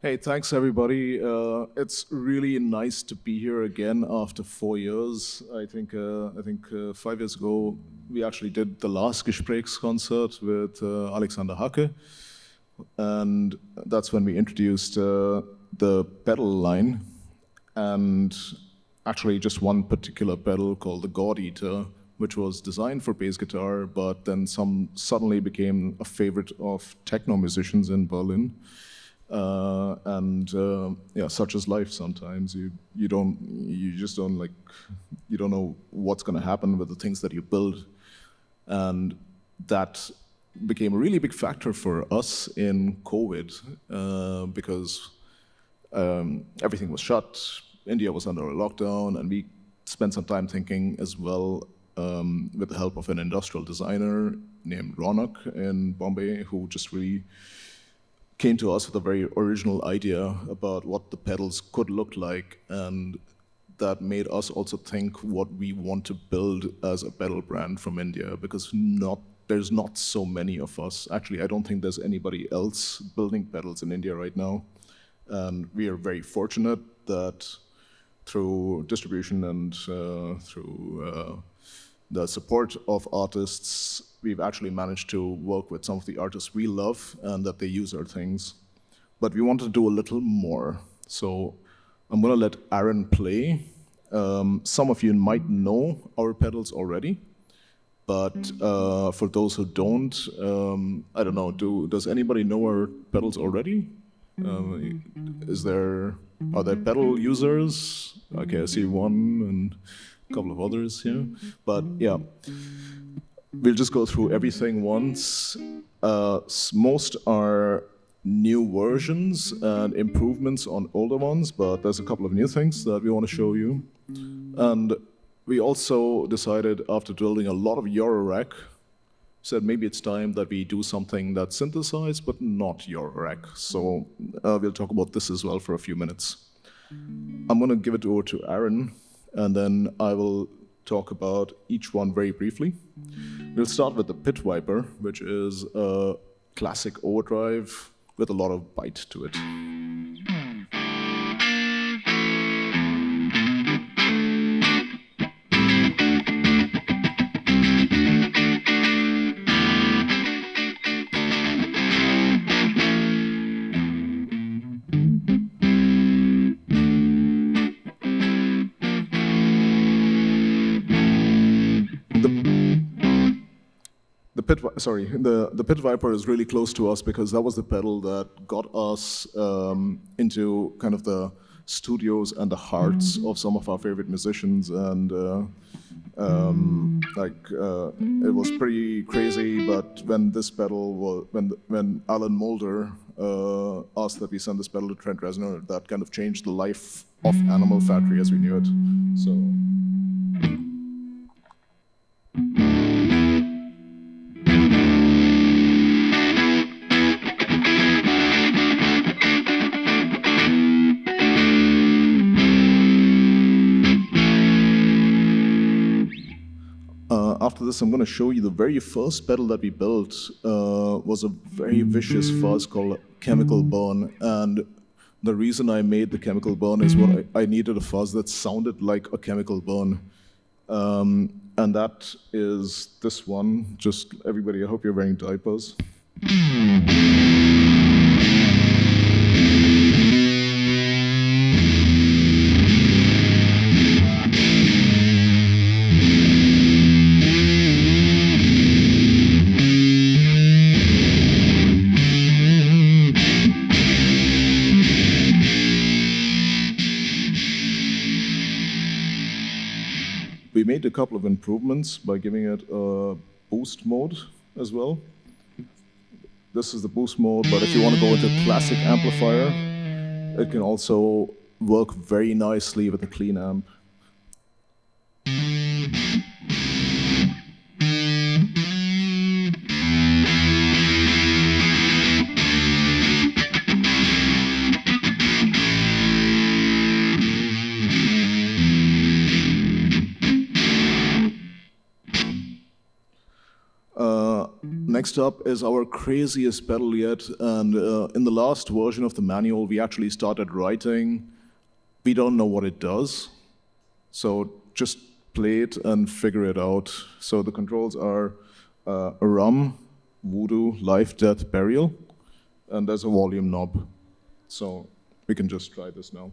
Hey, thanks everybody. It's really nice to be here again after 4 years. I think 5 years ago we actually did the last Gesprächskonzert with Alexander Hacke, and that's when we introduced the pedal line, and actually just one particular pedal called the God Eater, which was designed for bass guitar, but then some suddenly became a favorite of techno musicians in Berlin. Yeah, such is life. Sometimes you just don't like, you don't know what's going to happen with the things that you build, and that became a really big factor for us in COVID because everything was shut. India was under a lockdown, and we spent some time thinking as well, with the help of an industrial designer named Ronak in Bombay, who just really came to us with a very original idea about what the pedals could look like, and that made us also think what we want to build as a pedal brand from India, because there's not so many of us. Actually, I don't think there's anybody else building pedals in India right now. And we are very fortunate that through distribution and through the support of artists, we've actually managed to work with some of the artists we love and that they use our things. But we want to do a little more. So I'm gonna let Aaron play. Some of you might know our pedals already, but for those who don't, I don't know, does anybody know our pedals already? Are there pedal users? Okay, I see one and a couple of others here. But yeah, we'll just go through everything once. Most are new versions and improvements on older ones, but there's a couple of new things that we want to show you. And we also decided, after building a lot of Eurorack, said maybe it's time that we do something that's synthesized but not Eurorack. So we'll talk about this as well for a few minutes. I'm going to give it over to Aaron, and then I will talk about each one very briefly. We'll start with the Pit Viper, which is a classic overdrive with a lot of bite to it. The Pit Viper is really close to us because that was the pedal that got us into kind of the studios and the hearts of some of our favorite musicians, and it was pretty crazy. But when this pedal was, when Alan Moulder asked that we send this pedal to Trent Reznor, that kind of changed the life of Animal Factory as we knew it. So. After this, I'm going to show you the very first pedal that we built. Was a very vicious fuzz called Chemical Burn, and the reason I made the Chemical Burn is I needed a fuzz that sounded like a chemical burn, and that is this one. Just everybody, I hope you're wearing diapers. We made a couple of improvements by giving it a boost mode as well. This is the boost mode, but if you want to go into classic amplifier, it can also work very nicely with a clean amp. next up is our craziest pedal yet, and in the last version of the manual, we actually started writing. We don't know what it does, so just play it and figure it out. So the controls are rum, voodoo, life, death, burial, and there's a volume knob. So we can just try this now.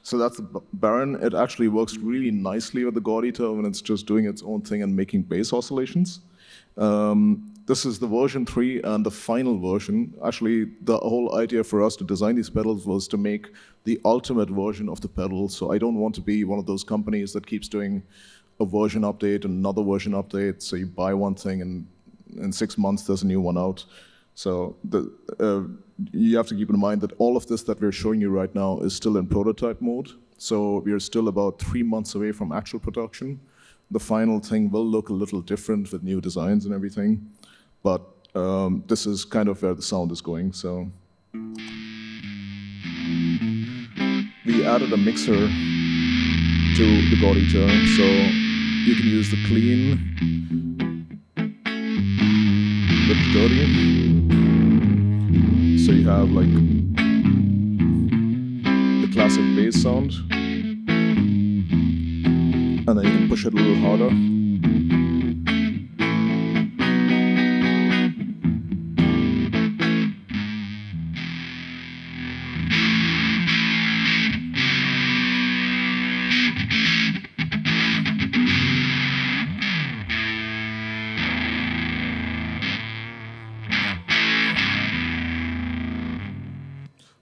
So that's the Baron. It actually works really nicely with the Gaudita when it's just doing its own thing and making bass oscillations. This is the version 3 and the final version. Actually, the whole idea for us to design these pedals was to make the ultimate version of the pedal. So I don't want to be one of those companies that keeps doing a version update and another version update. So you buy one thing and in 6 months there's a new one out. So you have to keep in mind that all of this that we're showing you right now is still in prototype mode. So we are still about 3 months away from actual production. The final thing will look a little different with new designs and everything. But this is kind of where the sound is going. So we added a mixer to the Gaudita. So you can use the clean with the dirty. So you have like the classic bass sound, and then you can push it a little harder.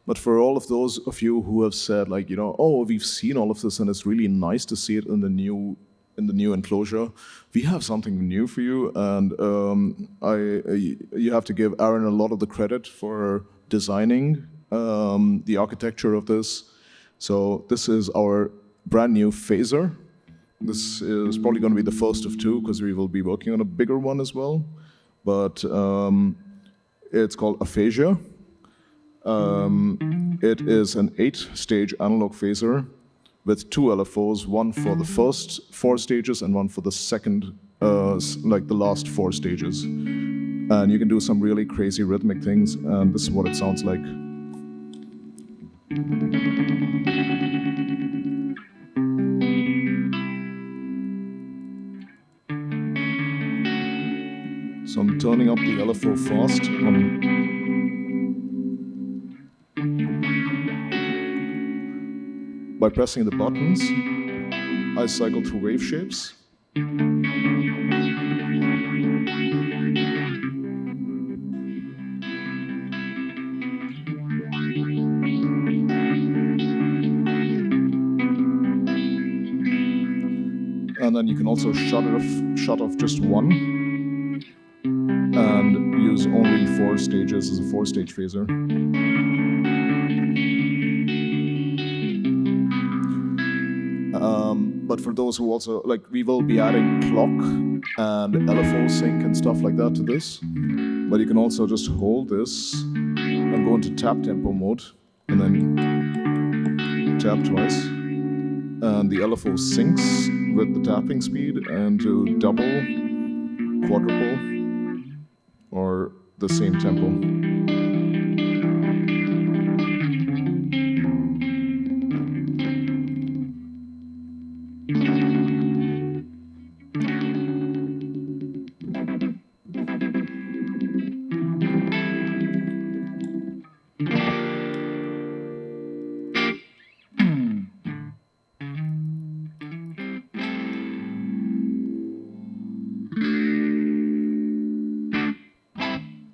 But for all of those of you who have said, like, you know, oh, we've seen all of this and it's really nice to see it in the new enclosure, we have something new for you. And you have to give Aaron a lot of the credit for designing the architecture of this. So this is our brand new phaser. This is probably going to be the first of two because we will be working on a bigger one as well. But it's called aphasia. It is an 8-stage analog phaser with 2 LFOs, one for the first 4 stages and one for the second, like the last 4 stages. And you can do some really crazy rhythmic things, and this is what it sounds like. So I'm turning up the LFO fast. By pressing the buttons, I cycle through wave shapes. And then you can also shut off just one and use only 4 stages as a 4-stage phaser. But for those who also, like, we will be adding clock and LFO sync and stuff like that to this. But you can also just hold this and go into tap tempo mode and then tap twice. And the LFO syncs with the tapping speed and to double, quadruple, or the same tempo.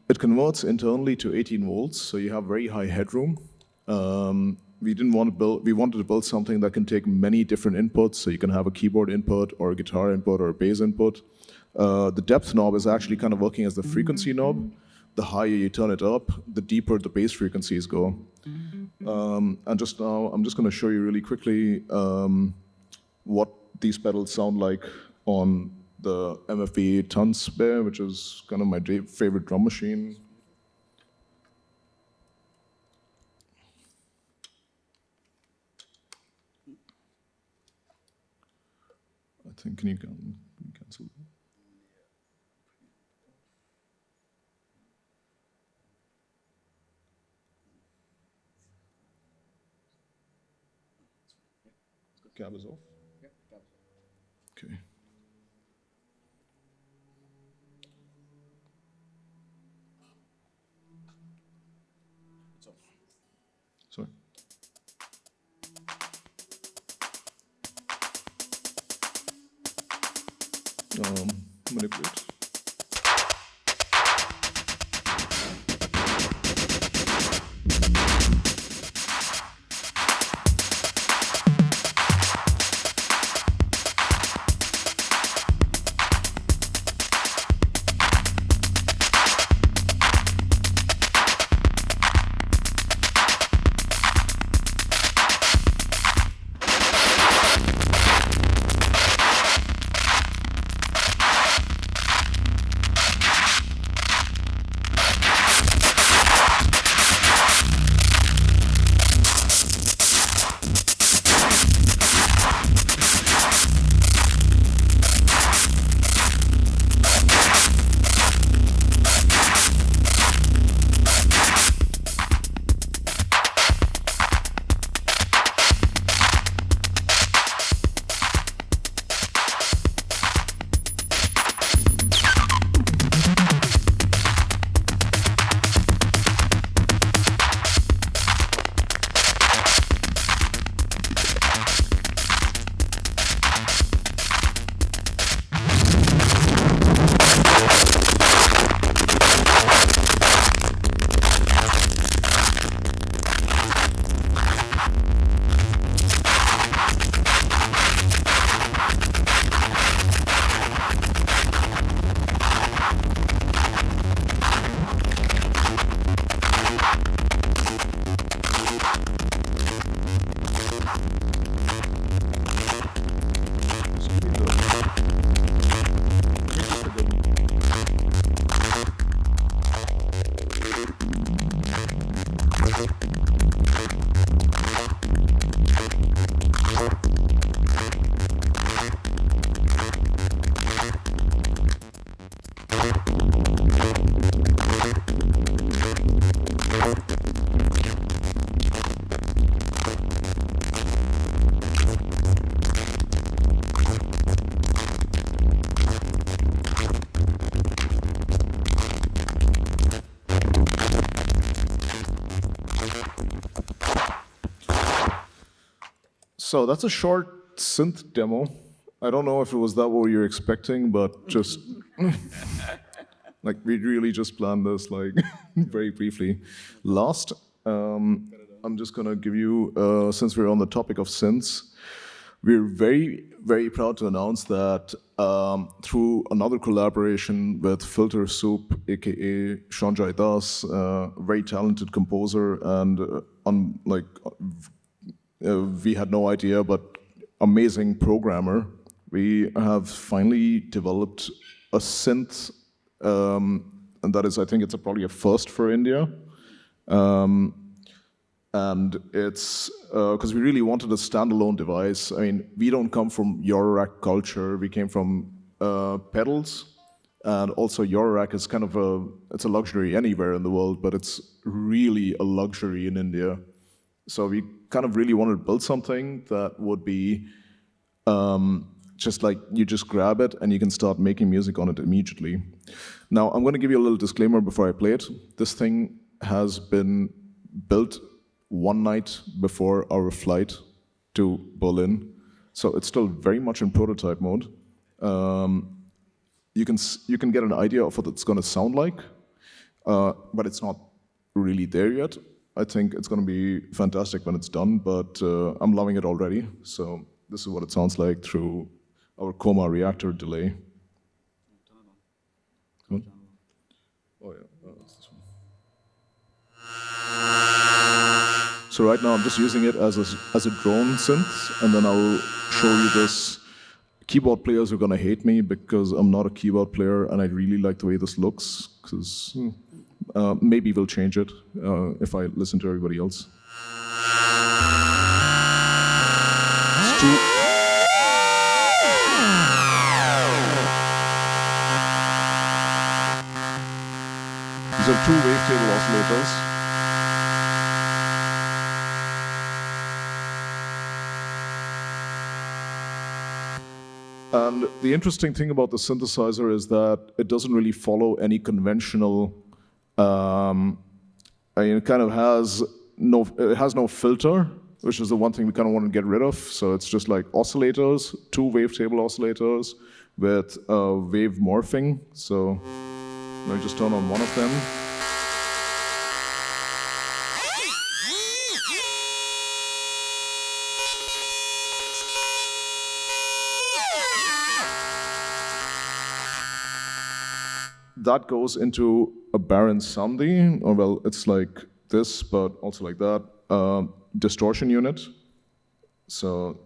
It converts internally to 18 volts, so you have very high headroom. We wanted to build something that can take many different inputs, so you can have a keyboard input, or a guitar input, or a bass input. The depth knob is actually kind of working as the frequency knob. The higher you turn it up, the deeper the bass frequencies go. And just now, I'm just going to show you really quickly what these pedals sound like on the MFB Tons Bear, which is kind of my favorite drum machine. I think, can you cancel that? Cab is off? Yeah, cab is off. Okay. It's off. Sorry. Manipulate. So that's a short synth demo. I don't know if it was that what you're expecting, but just like we really just planned this like very briefly. Last, I'm just gonna give you, since we're on the topic of synths, we're very, very proud to announce that through another collaboration with Filter Soup, aka Sanjay Das, very talented composer and we had no idea, but amazing programmer. We have finally developed a synth, and that is, I think it's probably a first for India. And it's, because we really wanted a standalone device. I mean, we don't come from Eurorack culture. We came from pedals, and also Eurorack is kind of it's a luxury anywhere in the world, but it's really a luxury in India. So we kind of really wanted to build something that would be just like you just grab it and you can start making music on it immediately. Now, I'm going to give you a little disclaimer before I play it. This thing has been built one night before our flight to Berlin. So it's still very much in prototype mode. You can get an idea of what it's going to sound like. but it's not really there yet. I think it's going to be fantastic when it's done, but I'm loving it already. So this is what it sounds like through our coma reactor delay. What? Oh yeah, it's this one. So right now I'm just using it as a drone synth, and then I'll show you this. Keyboard players are gonna hate me because I'm not a keyboard player, and I really like the way this looks, because maybe we'll change it if I listen to everybody else. These are 2 wavetable oscillators. And the interesting thing about the synthesizer is that it doesn't really follow any conventional. It kind of has no filter, which is the one thing we kind of want to get rid of. So it's just like oscillators, 2 wavetable oscillators with wave morphing. So let me just turn on one of them. That goes into a barren sounding, or well, it's like this, but also like that, distortion unit. So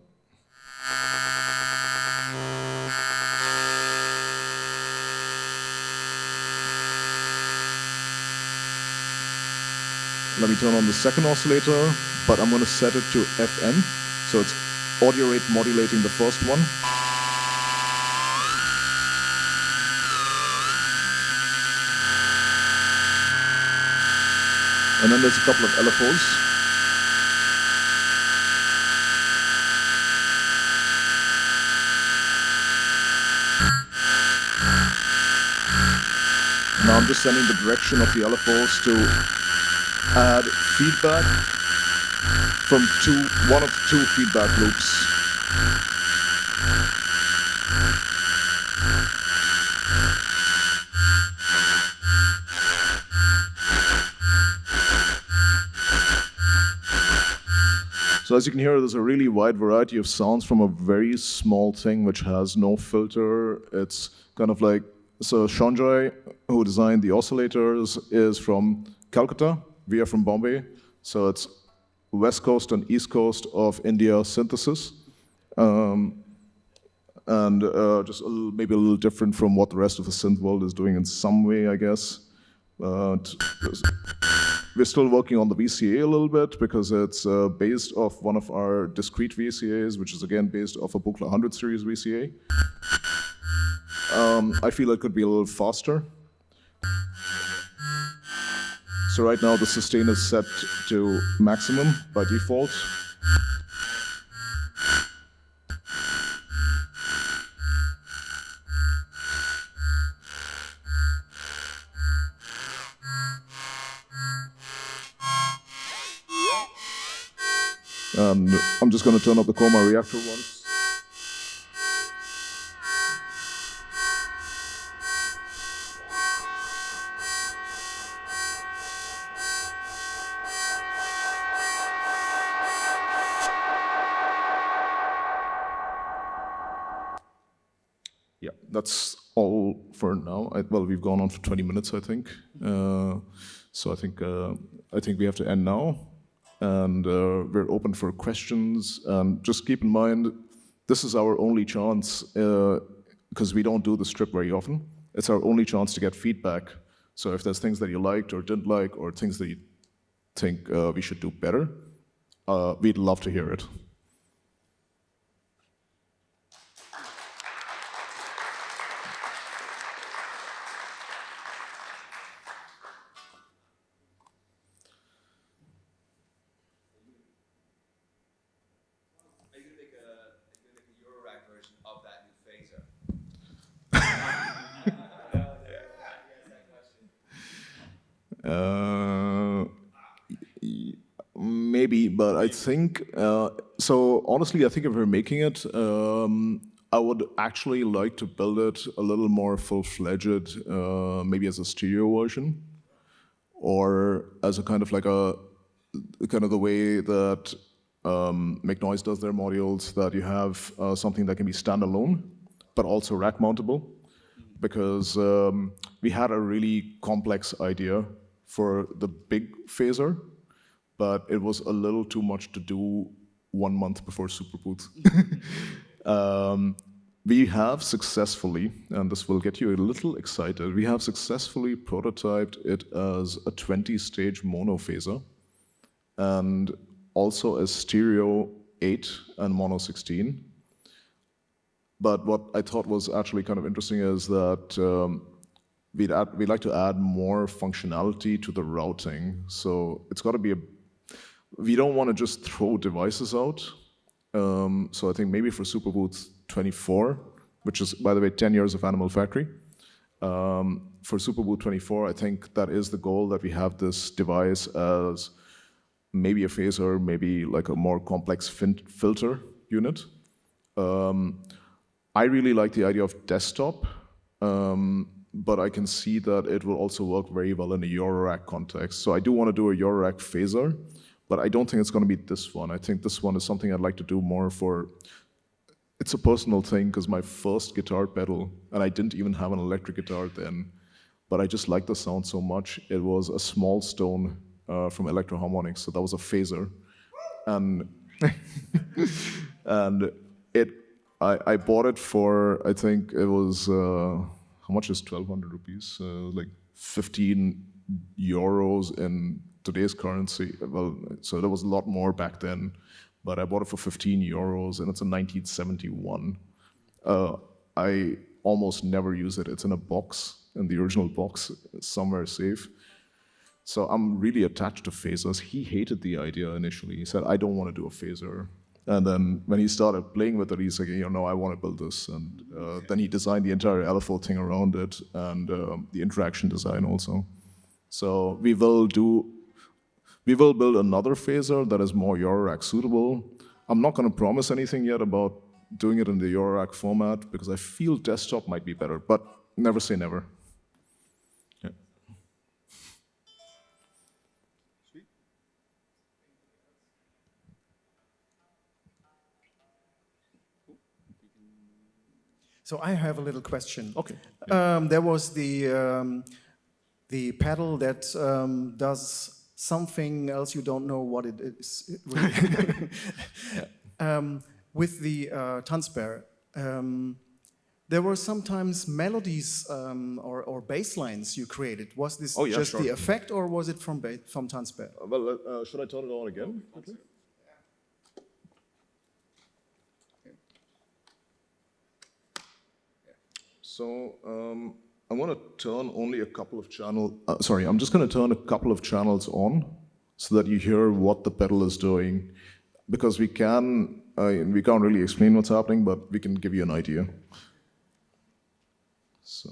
let me turn on the second oscillator, but I'm going to set it to FM, so it's audio rate modulating the first one. And then there's a couple of LFOs. Now I'm just sending the direction of the LFOs to add feedback from one of 2 feedback loops. So as you can hear, there's a really wide variety of sounds from a very small thing which has no filter. It's kind of like, so Sanjay, who designed the oscillators, is from Calcutta. We are from Bombay. So it's West Coast and East Coast of India synthesis. And just maybe a little different from what the rest of the synth world is doing in some way, I guess. But we're still working on the VCA a little bit because it's based off one of our discrete VCAs, which is again based off a Buchla 100 series VCA. I feel it could be a little faster. So right now the sustain is set to maximum by default. And I'm just going to turn up the coma reactor once. Yeah, that's all for now. Well, we've gone on for 20 minutes, I think. So I think we have to end now. And we're open for questions. Just keep in mind, this is our only chance, because we don't do the strip very often. It's our only chance to get feedback. So if there's things that you liked or didn't like, or things that you think we should do better, we'd love to hear it. Eurorack version of that new phaser? Maybe, but I think, so honestly, I think if we're making it, I would actually like to build it a little more full-fledged, maybe as a stereo version. or as a kind of like a kind of the way that Make Noise does their modules, that you have something that can be standalone, but also rack mountable, because we had a really complex idea for the big phaser, but it was a little too much to do 1 month before SuperBooth. We have successfully, and this will get you a little excited, we have successfully prototyped it as a 20-stage mono phaser, and also a stereo 8 and mono 16. But what I thought was actually kind of interesting is that we'd like to add more functionality to the routing. So it's got to be we don't want to just throw devices out. So I think maybe for SuperBooth 24, which is, by the way, 10 years of Animal Factory, for SuperBooth 24, I think that is the goal, that we have this device as maybe a phaser, maybe like a more complex filter unit. I really like the idea of desktop, but I can see that it will also work very well in a Eurorack context. So I do want to do a Eurorack phaser, but I don't think it's going to be this one. I think this one is something I'd like to do more for. It's a personal thing, because my first guitar pedal, and I didn't even have an electric guitar then, but I just liked the sound so much. It was a Small Stone from Electro Harmonics, so that was a phaser, and and I bought it for, I think it was how much is 1,200 rupees? Like 15 euros in today's currency. Well, so there was a lot more back then, but I bought it for 15 euros, and it's a 1971. I almost never use it. It's in a box, in the original box, somewhere safe. So I'm really attached to phasers. He hated the idea initially. He said, I don't want to do a phaser. And then when he started playing with it, he's like, no, I want to build this. And then he designed the entire LFO thing around it, and the interaction design also. So we will build another phaser that is more Eurorack suitable. I'm not going to promise anything yet about doing it in the Eurorack format, because I feel desktop might be better, but never say never. Yeah. So I have a little question. Okay. There was the pedal that does something else, you don't know what it is. With the Tanzbär, there were sometimes melodies or bass lines you created. Was this just the effect, or was it from Tanzbär? Well, should I turn it on again? Okay. So I want to turn only a couple of channels. Sorry, I'm just going to turn a couple of channels on so that you hear what the pedal is doing, because we can't really explain what's happening, but we can give you an idea. So.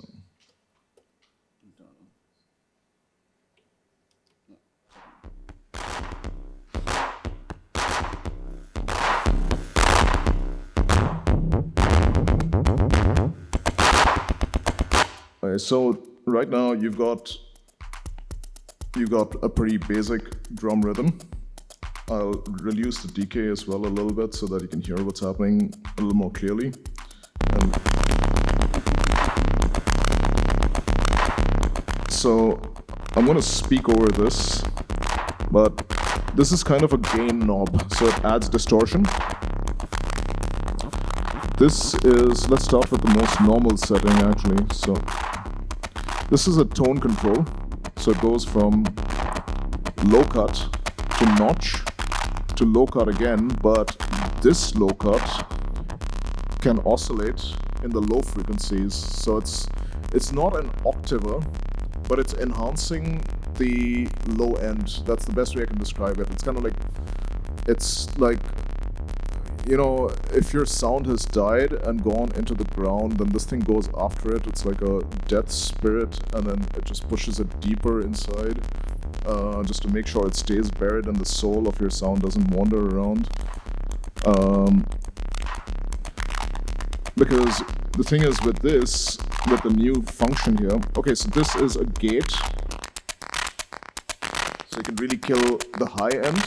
So right now you've got a pretty basic drum rhythm. I'll reduce the decay as well a little bit so that you can hear what's happening a little more clearly. And so I'm going to speak over this, but this is kind of a gain knob, so it adds distortion. This is, let's start with the most normal setting actually. So this is a tone control, so it goes from low cut to notch to low cut again, but this low cut can oscillate in the low frequencies. So it's not an octaver, but it's enhancing the low end. That's the best way I can describe it. It's kind of like, you know, if your sound has died and gone into the ground, then this thing goes after it. It's like a death spirit, and then it just pushes it deeper inside, just to make sure it stays buried and the soul of your sound doesn't wander around. Because the thing is with this, with the new function here, okay, so this is a gate. so you can really kill the high end.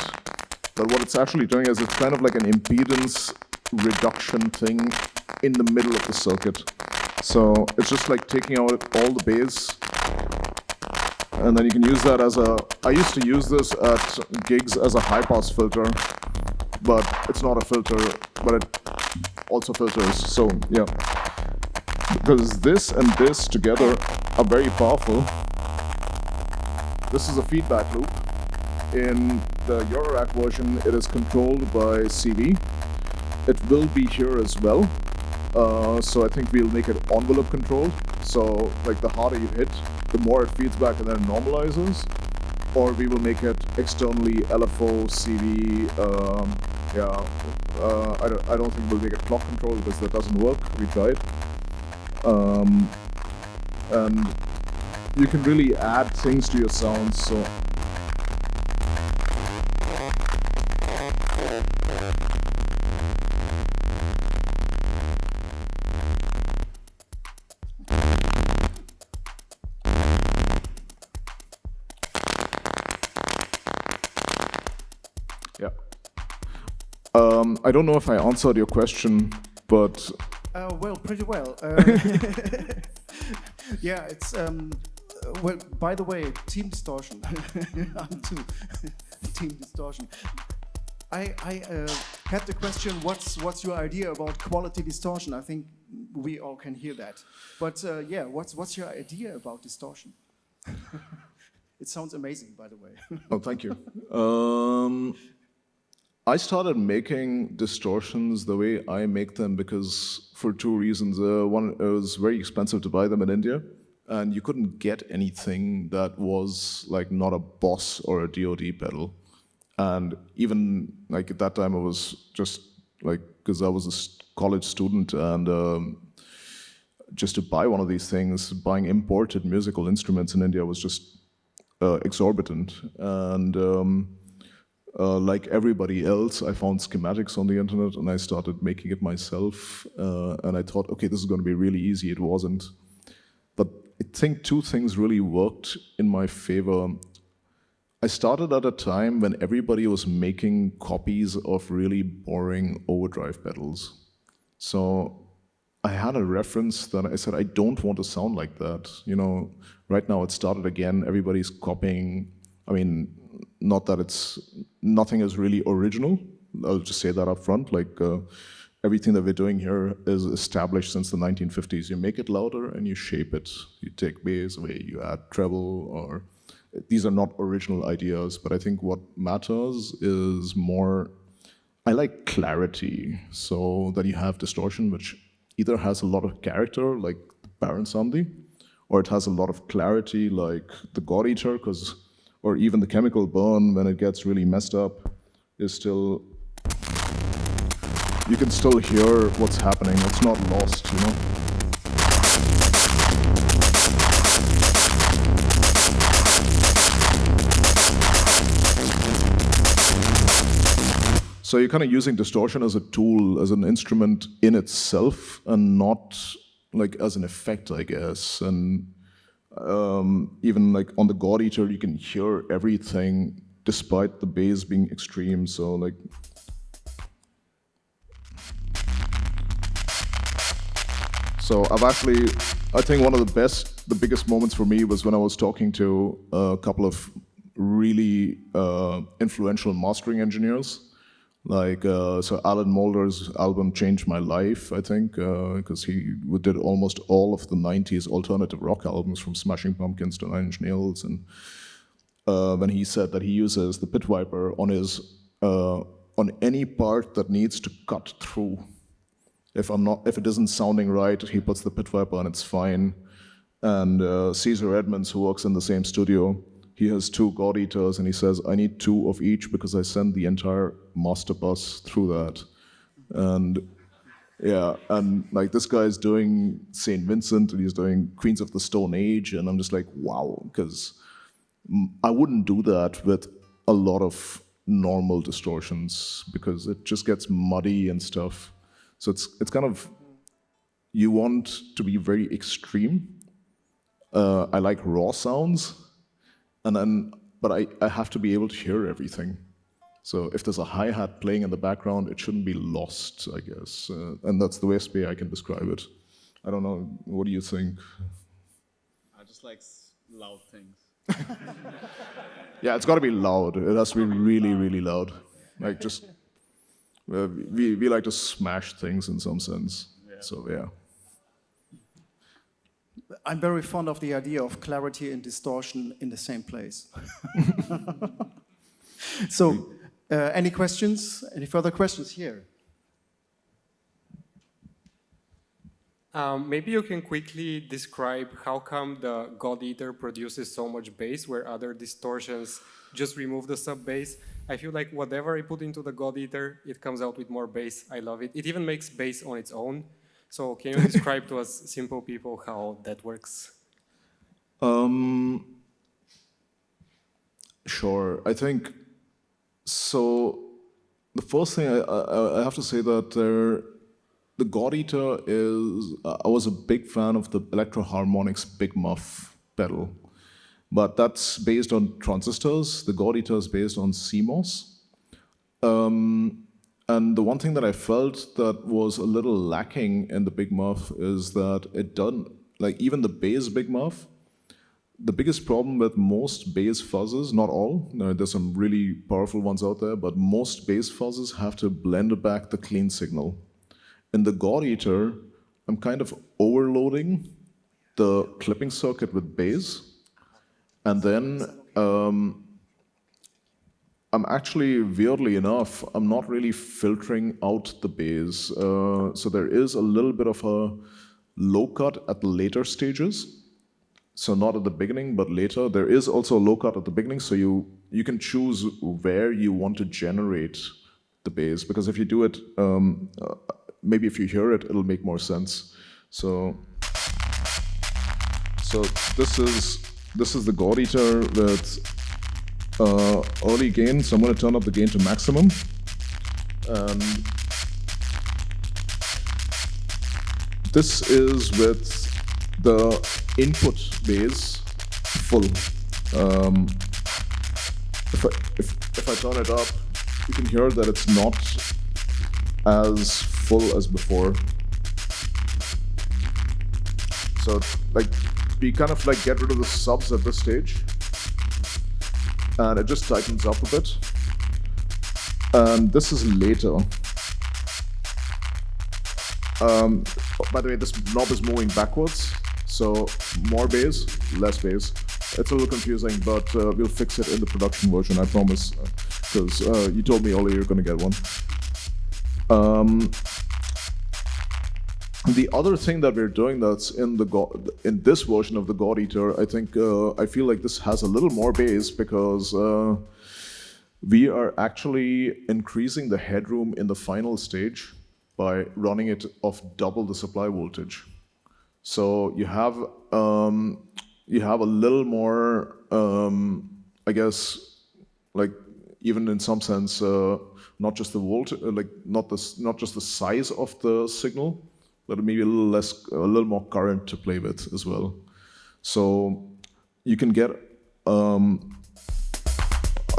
But what it's actually doing is it's kind of like an impedance reduction thing in the middle of the circuit. So it's just like taking out all the bass, and then you can use that as I used to use this at gigs as a high-pass filter, but it's not a filter, but it also filters, so yeah. Because this and this together are very powerful. This is a feedback loop. In the Eurorack version, it is controlled by CV. It will be here as well. So I think we'll make it envelope controlled. So like the harder you hit, the more it feeds back and then normalizes. Or we will make it externally LFO, CV. I don't think we'll make it clock control because that doesn't work. We tried. And you can really add things to your sounds. So yeah. I don't know if I answered your question, but well, pretty well. Yeah, it's well. By the way, team distortion. I'm too. Team distortion. I had the question. What's your idea about quality distortion? I think we all can hear that. But yeah, what's your idea about distortion? It sounds amazing, by the way. Oh, thank you. I started making distortions the way I make them because for two reasons. One, it was very expensive to buy them in India, and you couldn't get anything that was like not a Boss or a DoD pedal. And even like at that time, I was just like, because I was a college student, and just to buy one of these things, buying imported musical instruments in India was just exorbitant. And like everybody else, I found schematics on the internet and I started making it myself. And I thought, okay, this is going to be really easy. It wasn't. But I think two things really worked in my favor. I started at a time when everybody was making copies of really boring overdrive pedals. So I had a reference that I said, I don't want to sound like that. You know, right now it started again, everybody's copying. I mean, not that nothing is really original. I'll just say that up front. Like everything that we're doing here is established since the 1950s. You make it louder and you shape it. You take bass away, you add treble, or these are not original ideas, but I think what matters is more, I like clarity, so that you have distortion, which either has a lot of character, like Baron Samedi, or it has a lot of clarity, like the God Eater, or even the Chemical Burn, when it gets really messed up, is still, you can still hear what's happening. It's not lost, you know? So you're kind of using distortion as a tool, as an instrument in itself, and not like as an effect, I guess. And even like on the God Eater, you can hear everything despite the bass being extreme. So like, so I think one of the biggest moments for me was when I was talking to a couple of really influential mastering engineers. Like, so Alan Moulder's album changed my life, I think, because he did almost all of the 90s alternative rock albums from Smashing Pumpkins to Nine Inch Nails. And when he said that he uses the pit viper on on any part that needs to cut through. If it isn't sounding right, he puts the pit viper and it's fine. And Caesar Edmonds, who works in the same studio, he has two God Eaters, and he says, I need two of each because I send the entire master bus through that. And yeah, and like this guy is doing St. Vincent, and he's doing Queens of the Stone Age, and I'm just like, wow, because I wouldn't do that with a lot of normal distortions because it just gets muddy and stuff. So it's kind of, you want to be very extreme. I like raw sounds. And then but I have to be able to hear everything. So if there's a hi-hat playing in the background, it shouldn't be lost, I guess. And that's the best way I can describe it. I don't know, what do you think? I just like loud things. Yeah, it's got to be loud. It has to be really, really loud. Like just, we like to smash things in some sense. Yeah. So yeah. I'm very fond of the idea of clarity and distortion in the same place. So, any questions? Any further questions here? Maybe you can quickly describe how come the God Eater produces so much bass where other distortions just remove the sub bass. I feel like whatever I put into the God Eater, it comes out with more bass. I love it. It even makes bass on its own. So can you describe to us simple people how that works? Sure. I think so. The first thing I have to say that the God Eater is. I was a big fan of the Electro Harmonix Big Muff pedal, but that's based on transistors. The God Eater is based on CMOS. And the one thing that I felt that was a little lacking in the Big Muff is that it done, like even the bass Big Muff, the biggest problem with most bass fuzzes, not all, there's some really powerful ones out there, but most bass fuzzes have to blend back the clean signal. In the God Eater, I'm kind of overloading the clipping circuit with bass, and then I'm actually, weirdly enough, I'm not really filtering out the bass. So there is a little bit of a low cut at the later stages. So not at the beginning, but later. There is also a low cut at the beginning, so you can choose where you want to generate the bass. Because if you do it, maybe if you hear it, it'll make more sense. So this is the God Eater with early gain, so I'm going to turn up the gain to maximum. This is with the input bass full. If I turn it up, you can hear that it's not as full as before. So like we kind of like get rid of the subs at this stage, and it just tightens up a bit. And this is later. By the way, this knob is moving backwards, so more bass, less bass. It's a little confusing, but we'll fix it in the production version, I promise, because you told me earlier you're going to get one. The other thing that we're doing that's in this version of the God Eater, I think I feel like this has a little more bass because we are actually increasing the headroom in the final stage by running it off double the supply voltage. So you have a little more, I guess, like even in some sense, not just the voltage, like not just the size of the signal, but maybe a little more current to play with as well. So you can get, I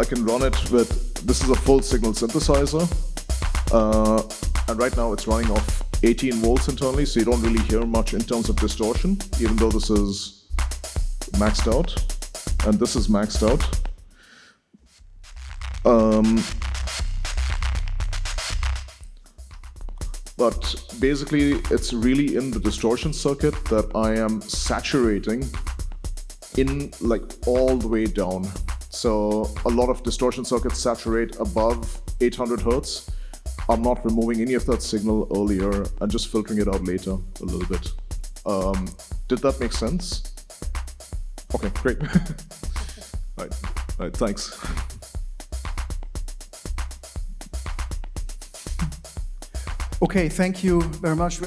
can run it with, this is a full signal synthesizer, and right now it's running off 18 volts internally, so you don't really hear much in terms of distortion, even though this is maxed out, and this is maxed out. But basically, it's really in the distortion circuit that I am saturating in like all the way down. So a lot of distortion circuits saturate above 800 Hertz. I'm not removing any of that signal earlier and just filtering it out later a little bit. Did that make sense? Okay, great. All right, thanks. Okay, thank you very much.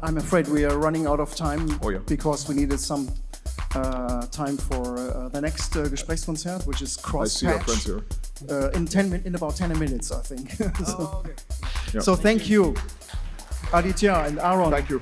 I'm afraid we are running out of time because we needed some time for the next Gesprächskonzert, which is cross-patch. I see our friends here. In about 10 minutes, I think. Oh, okay. So thank you, Aditya and Aaron. Thank you.